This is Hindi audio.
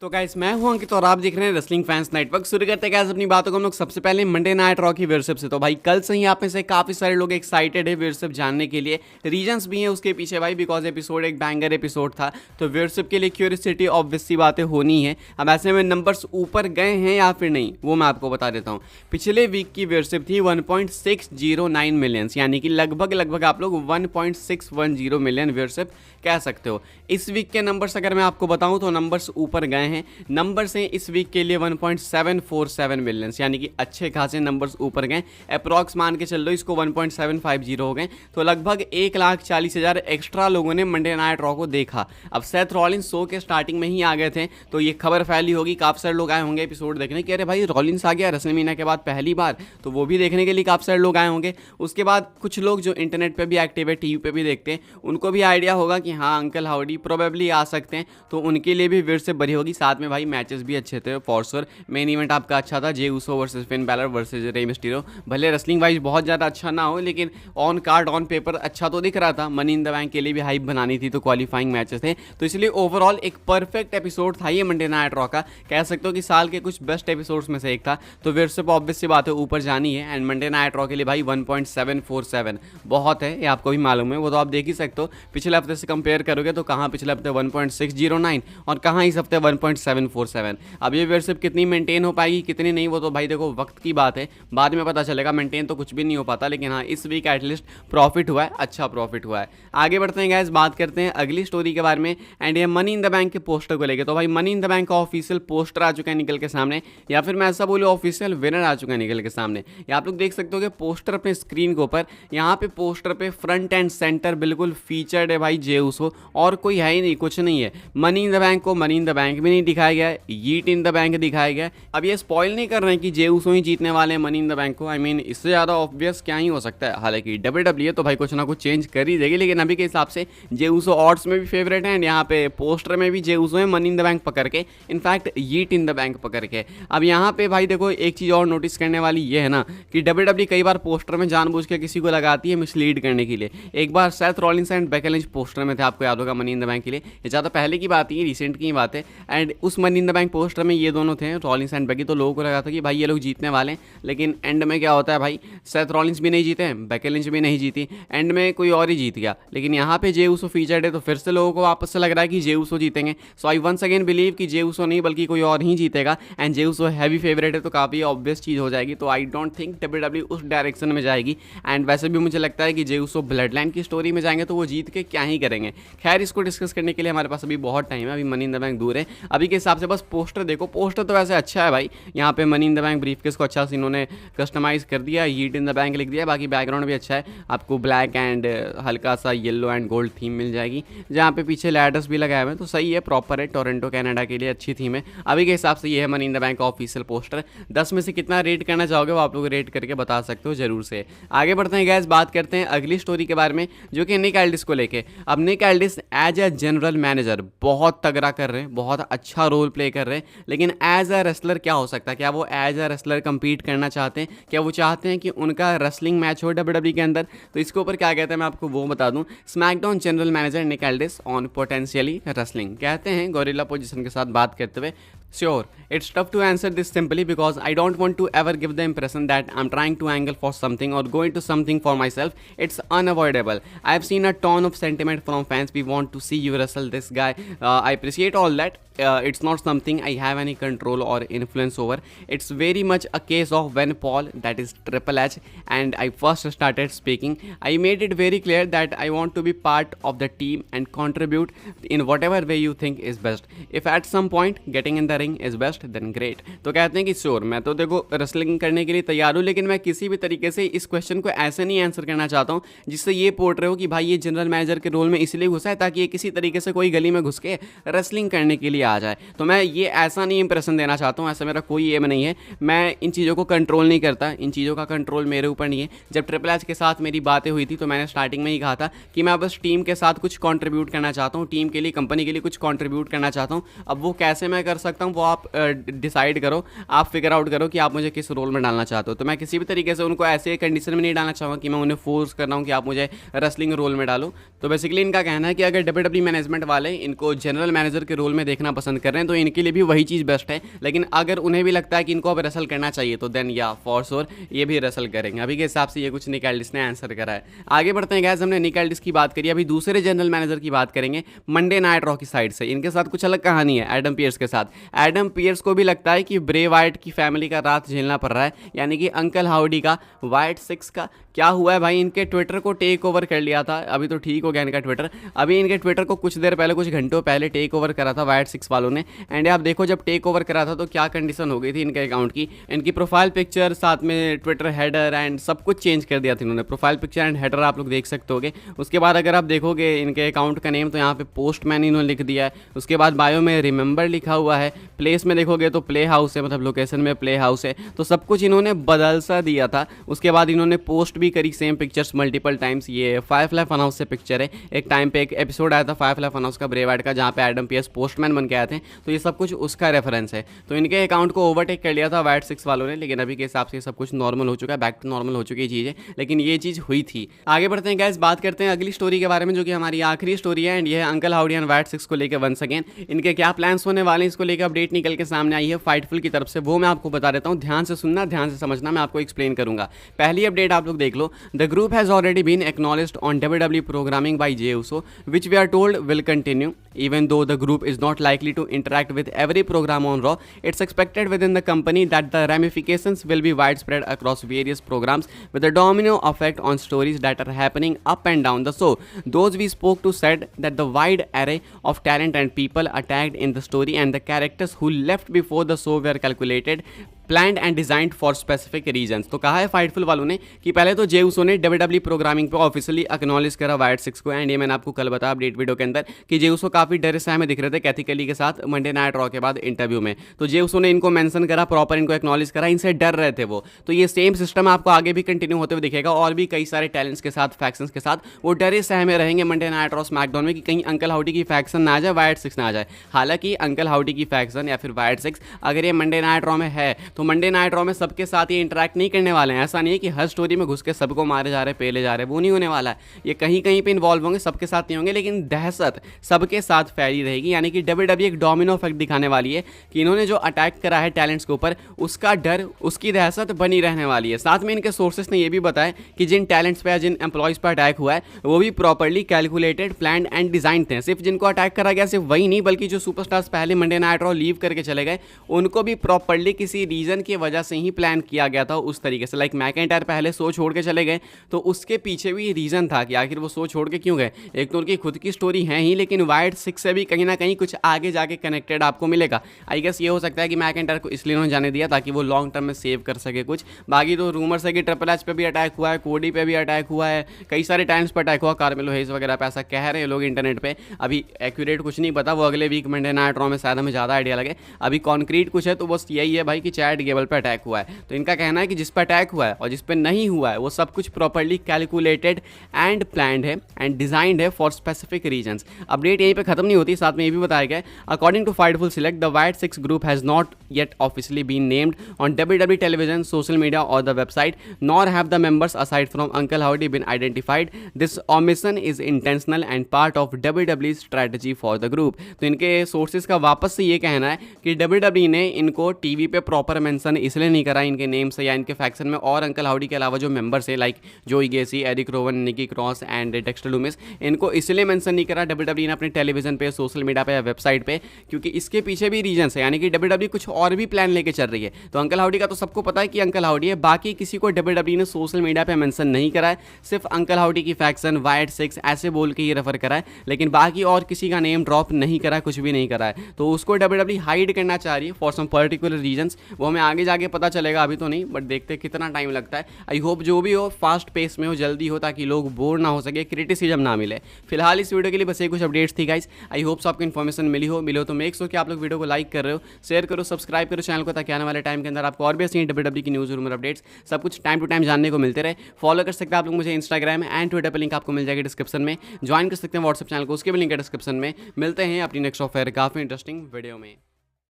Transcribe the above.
तो गाइस मैं हूं अंकित और आप देख रहे हैं रेसलिंग फैंस नेटवर्क। शुरू करते हैं गाइस अपनी बातों को हम लोग सबसे पहले मंडे नाइट रॉ की व्यूअरशिप से। तो भाई कल से ही आप में से काफी सारे लोग एक्साइटेड है व्यूअरशिप जानने के लिए। रीजंस भी हैं उसके पीछे भाई, बिकॉज एपिसोड एक बैंगर एपिसोड था, तो व्यूअरशिप के लिए क्यूरियोसिटी ऑब्वियस सी बातें होनी है। अब ऐसे में नंबर्स ऊपर गए हैं या फिर नहीं वो मैं आपको बता देता हूँ। पिछले वीक की व्यूअरशिप थी 1.609 मिलियंस, यानी कि लगभग आप लोग 1.610 मिलियन व्यूअरशिप कह सकते हो। इस वीक के नंबर्स अगर मैं आपको बताऊं तो नंबर्स ऊपर गए हैं। नंबर्स हैं इस वीक के लिए 1.747 मिलियंस, यानी कि अच्छे खासे नंबर्स ऊपर गए। अप्रॉक्स मान के चल लो इसको 1.750 हो गए, तो लगभग 1,40,000 एक्स्ट्रा लोगों ने मंडे नाइट रॉ को देखा। अब सेथ रॉलिंस शो के स्टार्टिंग में ही आ गए थे, तो ये खबर फैली होगी, काफ़ी सारे लोग आए होंगे एपिसोड देखने कि अरे भाई रॉलिंस आ गया रेसलमेनिया के बाद पहली बार, तो वो भी देखने के लिए काफ़ी सारे लोग आए होंगे। उसके बाद कुछ लोग जो इंटरनेट पर भी एक्टिव है, टीवी पे भी देखते हैं, उनको भी आइडिया होगा कि हाँ अंकल हाउडी प्रोबेबली आ सकते हैं, तो उनके लिए भी व्यूअरशिप बढ़ी होगी। साथ में भाई मैचेस भी अच्छे थे फॉर श्योर। मेन इवेंट आपका अच्छा था, Jey Uso versus Finn Balor versus Rey Mysterio. भले रेसलिंग वाइज बहुत ज़्यादा अच्छा ना हो, लेकिन ऑन कार्ड ऑन पेपर अच्छा तो दिख रहा था। मनी इन द बैंक के लिए भी हाइप बनानी थी, तो क्वालिफाइंग मैचेस थे, तो इसलिए ओवरऑल एक परफेक्ट एपिसोड था ये मंडे नाइट रॉ का। कह सकते हो कि साल के कुछ बेस्ट एपिसोड्स में से एक था, तो व्यूअरशिप ऑब्वियस सी बात है ऊपर जानी है। एंड मंडे नाइट रॉ के लिए भाई 1.747 बहुत है, ये आपको भी मालूम है, वो तो आप देख ही सकते हो। पिछले हफ्ते से कंपेयर करोगे तो कहाँ पिछले हफ्ते 1.609 और कहाँ इस हफ्ते 1.747। अब ये व्यूअरशिप कितनी मेंटेन हो पाएगी कितनी नहीं, वो तो भाई देखो वक्त की बात है, बाद में पता चलेगा। मेंटेन तो कुछ भी नहीं हो पाता, लेकिन हाँ इस वीक एटलीस्ट प्रॉफिट हुआ है, अच्छा प्रॉफिट हुआ है। आगे बढ़ते हैं गाइस, बात करते हैं अगली स्टोरी के बारे में। एंड ये मनी इन द बैंक के पोस्टर को लेकर, तो भाई मनी इन द बैंक का ऑफिशियल पोस्टर आ चुका है निकल के सामने, या फिर मैं ऐसा बोलूँ ऑफिशियल विनर आ चुका है निकल के सामने। ये आप लोग देख सकते हो कि पोस्टर अपने स्क्रीन के ऊपर, यहाँ पे पोस्टर पे फ्रंट एंड सेंटर बिल्कुल फीचर्ड है भाई जे ऊसो, और कोई है ही नहीं, कुछ नहीं है। मनी इन द बैंक को मनी इन द बैंक भी नहीं दिखाया गया है, यीट इन द बैंक दिखाया गया है। अब ये स्पॉइल नहीं कर रहे हैं कि जे ऊसो ही जीतने वाले हैं मनी इन द बैंक को। आई मीन इससे ज़्यादा ऑब्वियस क्या ही हो सकता है। हालांकि WWE तो भाई कुछ ना कुछ चेंज कर ही देगी, लेकिन अभी के हिसाब से जे ऊसो ऑड्स में भी फेवरेट है, एंड यहाँ पे पोस्टर में भी जे ऊसो है मनी इन द बैंक पकड़ के, in fact yeet in the bank पकड़ के। अब यहाँ पे भाई देखो एक चीज़ और नोटिस करने वाली ये है ना कि WWE कई बार पोस्टर में जानबूझ के किसी को लगाती है मिसलीड करने के लिए। एक बार Seth Rollins and Becky Lynch poster में थे, आपको याद होगा मनी इन द बैंक के लिए। ये ज़्यादा पहले की बात है, रिसेंट की बात है। एंड उस money in the bank poster में ये दोनों थे, रॉलिंस एंड बेकी, तो लोगों को लगा था कि भाई ये लोग जीतने वाले हैं, लेकिन एंड में क्या होता है भाई, सेथ रॉलिंस भी नहीं जीते, बेकी लिंच भी नहीं जीती, एंड में कोई और ही जीत गया। लेकिन यहाँ पे जे ऊसो फीचर्ड है, तो फिर से लोगों को वापस से लग रहा है कि जे ऊसो जीतेंगे। सो आई वंस अगेन बिलीव कि जे ऊसो नहीं बल्कि कोई और ही जीतेगा, and Jey Uso heavy favourite है, तो काफ़ी ऑब्वियस चीज़ हो जाएगी। तो आई डोंट थिंक WWE उस डायरेक्शन में जाएगी। एंड वैसे भी मुझे लगता है कि जे ऊसो ब्लड लाइन की स्टोरी में जाएंगे तो वो जीत के क्या ही करेंगे। खैर इसको डिस्कस करने के लिए हमारे पास अभी बहुत टाइम है, अभी मनी इन द बैंक दूर है। अभी के हिसाब से बस पोस्टर देखो, पोस्टर तो वैसे अच्छा है भाई। यहाँ पे money in the bank briefcase को अच्छा से इन्होंने कस्टमाइज कर दिया, यीट इन द बैंक लिख दिया, बाकी बैकग्राउंड भी अच्छा है। आपको ब्लैक एंड हल्का सा येलो एंड गोल्ड थीम मिल जाएगी, जहाँ पे पीछे लैडर्स भी लगाए हुए हैं, तो सही है, प्रॉपर है। टोरंटो कनाडा के लिए अच्छी थीम है। अभी के हिसाब से ये है मनी इन द बैंक का ऑफिशियल पोस्टर। 10 में से कितना रेट करना चाहोगे वो आप लोग रेट करके बता सकते हो जरूर से। आगे बढ़ते हैं गैस, बात करते हैं अगली स्टोरी के बारे में, जो कि निक एल्डिस को लेके। अब Nick Aldis as a general manager बहुत तगड़ा कर रहे हैं, बहुत अच्छा रोल प्ले कर रहे हैं, लेकिन एज अ रेसलर क्या हो सकता है? क्या वो एज अ रेसलर compete करना चाहते हैं? क्या वो चाहते हैं कि उनका रेसलिंग मैच हो WWE के अंदर? तो इसके ऊपर क्या कहते हैं मैं आपको वो बता दूं। SmackDown general manager Nick Aldis on potentially wrestling कहते हैं गोरिल्ला पोजीशन के साथ बात करते हुए, Sure, it's tough to answer this simply because I don't want to ever give the impression that I'm trying to angle for something or go into something for myself. It's unavoidable. I've seen a ton of sentiment from fans. We want to see you wrestle this guy. I appreciate all that. It's not something I have any control or influence over. It's very much a case of when Paul, that is Triple H, and I first started speaking, I made it very clear that I want to be part of the team and contribute in whatever way you think is best. If at some point getting in the ring is best, then great. तो कहते हैं कि श्योर मैं तो देखो रेसलिंग करने के लिए तैयार हूँ, लेकिन मैं किसी भी तरीके से इस क्वेश्चन को ऐसे नहीं आंसर करना चाहता हूँ जिससे ये पोर्ट रहे हो कि भाई ये जनरल मैनेजर के रोल में इसलिए घुसा है ताकि ये किसी तरीके से कोई गली में घुस के रेसलिंग करने के लिए आ जाए। तो मैं ये ऐसा नहीं इंप्रेशन देना चाहता हूँ, ऐसा मेरा कोई एम नहीं है। मैं इन चीज़ों को कंट्रोल नहीं करता, इन चीज़ों का कंट्रोल मेरे ऊपर नहीं है। जब ट्रिपल एच के साथ मेरी बातें हुई थी तो मैंने स्टार्टिंग में ही कहा था कि मैं बस टीम के साथ कुछ कंट्रीब्यूट करना चाहता हूँ, टीम के लिए, कंपनी के लिए कुछ कंट्रीब्यूट करना चाहता हूँ। अब वो कैसे मैं कर सकता हूँ वो आप डिसाइड करो, आप फिगर आउट करो कि आप मुझे किस रोल में डालना चाहते हो। तो मैं किसी भी तरीके से उनको ऐसे कंडीशन में नहीं डालना चाहूँगा कि मैं उन्हें फोर्स कर रहा हूँ कि आप मुझे रेसलिंग रोल में डालो। तो बेसिकली इनका कहना है कि अगर WWE मैनेजमेंट वाले इनको जनरल मैनेजर के रोल में देखना पसंद पसंद कर रहे हैं तो इनके लिए भी वही चीज़ बेस्ट है। लेकिन अगर उन्हें भी लगता है कि इनको अब रेसल करना चाहिए तो देन या फॉर श्योर ये भी रेसल करेंगे। अभी के हिसाब से ये कुछ निक एल्डिस ने आंसर करा है। आगे बढ़ते हैं गैस, हमने निक एल्डिस की बात करी, अभी दूसरे जनरल मैनेजर की बात करेंगे मंडे नाइट रॉ की साइड से। इनके साथ कुछ अलग कहानी है एडम पियर्स के साथ। एडम पियर्स को भी लगता है कि ब्रे वाइट की फैमिली का रात झेलना पड़ रहा है, यानी कि अंकल हाउडी का, वाइट सिक्स का। क्या हुआ है भाई, इनके ट्विटर को टेक ओवर कर लिया था, अभी तो ठीक हो गया इनका ट्विटर। अभी इनके ट्विटर को कुछ देर पहले, कुछ घंटों पहले टेक ओवर करा था वाइट सिक्स वालों ने। एंड आप देखो जब टेक ओवर करा था तो क्या कंडीशन हो गई थी इनके अकाउंट की। इनकी प्रोफाइल पिक्चर, साथ में ट्विटर हेडर एंड सब कुछ चेंज कर दिया था इन्होंने। प्रोफाइल पिक्चर एंड हेडर आप लोग देख सकते होगे। उसके बाद अगर आप देखोगे इनके अकाउंट का नेम तो यहाँ पे पोस्टमैन इन्होंने लिख दिया है। उसके बाद बायो में रिमेंबर लिखा हुआ है। प्लेस में देखोगे तो प्ले हाउस है, मतलब लोकेशन में प्ले हाउस है। तो सब कुछ इन्होंने बदल सा दिया था। उसके बाद इन्होंने पोस्ट भी करी सेम पिक्चर्स मल्टीपल टाइम्स। ये फायरफ्लाई फन हाउस से पिक्चर है। एक टाइम पे एक एपिसोड आया था फायरफ्लाई फन हाउस का, ब्रे वाइट का, जहाँ पे एडम पियर्स पोस्टमैन बन के आए थे। तो ये सब कुछ उसका रेफरेंस है। तो इनके अकाउंट को ओवरटेक कर लिया था वाइट सिक्स वालों ने, लेकिन अभी के हिसाब से सब कुछ नॉर्मल हो चुका है, बैक टू नॉर्मल हो चुकी है चीज़ें। लेकिन ये चीज़ हुई थी। आगे बढ़ते हैं गाइस, बात करते हैं अगली स्टोरी के बारे में, जो कि हमारी आखिरी स्टोरी है। एंड ये है uncle howdy and white six को लेकर वंस अगेन। इनके क्या प्लान्स होने वाले हैं, इसको लेकर अपडेट निकल के सामने आई है फाइटफुल की तरफ से। वो मैं आपको बता देता हूँ, ध्यान से सुनना, ध्यान से समझना, मैं आपको एक्सप्लेन करूंगा। पहली अपडेट आप लोग देख लो। The group has already been acknowledged on WWE programming by Jey Uso, which we are told will continue. Even though the group is not likely to interact with every program on Raw, it's expected within the company that the ramifications will be widespread across various programs with a domino effect on stories that are happening up and down the show. Those we spoke to said that the wide array of talent and people attacked in the story and the characters who left before the show were calculated, planned and designed for specific reasons. तो कहा है फाइटफुल वालों ने कि पहले तो जे उसो ने WWE प्रोग्रामिंग पे ऑफिशियली एक्नॉलेज करा वाइट सिक्स को। एंड ये मैंने आपको कल बताया अपडेट वीडियो के अंदर कि जे उसो काफी डरे सहमे दिख रहे थे कैथी केली के साथ मंडे नाइट रॉ के बाद इंटरव्यू में। तो जे उसो ने इनको मेंशन करा, प्रॉपर इनको एक्नॉलेज करा, इनसे डर रहे थे वो। तो ये सेम सिस्टम आपको आगे भी कंटिन्यू होते हुए दिखेगा, और भी कई सारे टैलेंट्स के साथ, फैक्शंस के साथ वो डरे सहमे रहेंगे मंडे नाइट रॉ स्मैकडाउन में कि कहीं अंकल हाउडी की फैक्शन ना आ जाए, वाइट सिक्स ना आ जाए। हालांकि अंकल हाउडी की फैक्शन या फिर वाइट सिक्स अगर ये मंडे नाइट रॉ में है तो मंडे नाइट रॉ में सबके साथ ये इंटरेक्ट नहीं करने वाले हैं। ऐसा नहीं है कि हर स्टोरी में घुस के सबको मारे जा रहे, पेले जा रहे, वो नहीं होने वाला है। ये कहीं कहीं पे इन्वॉल्व होंगे, सबके साथ नहीं होंगे, लेकिन दहशत सबके साथ फैली रहेगी। यानी कि WWE एक डोमिनो इफेक्ट दिखाने वाली है कि इन्होंने जो अटैक करा है टैलेंट्स के ऊपर, उसका डर, उसकी दहशत बनी रहने वाली है। साथ में इनके सोर्सेस ने यह भी बताया कि जिन टैलेंट्स पे या जिन एम्प्लॉयज़ पर अटैक हुआ है वो भी properly calculated, planned and design थे। सिर्फ जिनको अटैक करा गया सिर्फ वही नहीं, बल्कि जो सुपरस्टार्स पहले मंडे नाइट रॉ लीव करके चले गए उनको भी प्रॉपरली किसी रीजन की वजह से ही प्लान किया गया था उस तरीके से। लाइक मैकेंटायर पहले शो छोड़ के चले गए तो उसके पीछे भी रीजन था कि आखिर वो शो छोड़ के क्यों गए। एक तो उनकी खुद की स्टोरी है ही, लेकिन वाइट सिक्स से भी कहीं ना कहीं कुछ आगे जाके कनेक्टेड आपको मिलेगा। आई गेस ये हो सकता है कि मैकेंटायर को इसलिए उन्होंने जाने दिया ताकि वो लॉन्ग टर्म में सेव कर सके कुछ। बाकी तो रूमर्स है कि ट्रिपल एच पे भी अटैक हुआ है, कोडी पे भी अटैक हुआ है, कई सारे टाइम्स पर अटैक हुआ, कार्मेलो हेज वगैरह पे ऐसा कह रहे हैं लोग इंटरनेट पे। अभी एक्यूरेट कुछ नहीं पता, वो अगले वीक मंडे नाइट रॉ में शायद हमें ज़्यादा आइडिया लगे। अभी कॉन्क्रीट कुछ है तो बस यही है भाई कि चैट गेबल पे अटैक हुआ है। तो इनका कहना है कि जिस पर अटैक हुआ है और जिस पे नहीं हुआ है वो सब कुछ प्रॉपर्ली कैलकुलेटेड एंड प्लान्ड है एंड डिजाइंड है फॉर स्पेसिफिक रीजंस। अपडेट यहीं पे खत्म नहीं होती, साथ में ये भी बताया गया according to Fightful Select the Wyatt Sicks group has not yet officially been named on WWE television, social media और the website, nor have the members aside from Uncle Howdy been identified. This omission is intentional and part of WWE strategy for the group. तो इनके सोर्सेज का वापस से ये कहना है कि WWE ने इनको टीवी पे प्रॉपर मेंशन इसलिए नहीं करा इनके नेम से या इनके फैक्शन में, और अंकल हाउडी के अलावा जो मेंबर्स है like Joe Gacy, Erik Rowan, Nikki Cross and Dexter Lumis, इनको इसलिए मेंशन नहीं करा WWE ने अपने टेलीविजन पे, सोशल मीडिया पे या वेबसाइट पे, क्योंकि इसके पीछे भी रीजंस है। यानी कि WWE कुछ और भी प्लान लेके चल रही है। तो अंकल हाउडी का तो सबको पता है कि अंकल हाउडी है, बाकी किसी को WWE ने सोशल मीडिया पे मेंशन नहीं करा है। सिर्फ अंकल हाउडी की फैक्शन, वाइट सिक्स ऐसे बोल के ही रेफर करा है, लेकिन बाकी और किसी का नेम ड्रॉप नहीं करा, कुछ भी नहीं करा है। तो उसको WWE हाइड करना चाह रही है फॉर सम पर्टिकुलर रीजंस। वो हमें आगे जाके पता चलेगा, अभी तो नहीं, बट देखते कितना टाइम लगता है। आई होप जो भी हो फास्ट पेस में हो, जल्दी हो, ताकि लोग बोर ना हो सके, क्रिटिसिज्म ना मिले। फिलहाल इस वीडियो के लिए बस ये कुछ अपडेट्स थी गाइस। आई होप आपको इन्फॉर्मेशन मिली हो तो मेक श्योर कि आप लोग वीडियो को लाइक कर रहे हो, शेयर करो, सब्सक्राइब करो चैनल को, ताकि आने वाले टाइम के अंदर आपको और भी ऐसी WWE की न्यूज़, रूमर, अपडेट्स सब कुछ टाइम टू टाइम जानने को मिलते रहे। फॉलो कर सकते हैं आप लोग मुझे इंस्टाग्राम एंड ट्विटर पर, लिंक आपको मिल जाएगी डिस्क्रिप्शन में। ज्वाइन कर सकते हैं व्हाट्सएप चैनल को, उसके भी लिंक है डिस्क्रिप्शन में। मिलते हैं अपनी नेक्स्ट ऑफर काफ़ी इंटरेस्टिंग वीडियो में।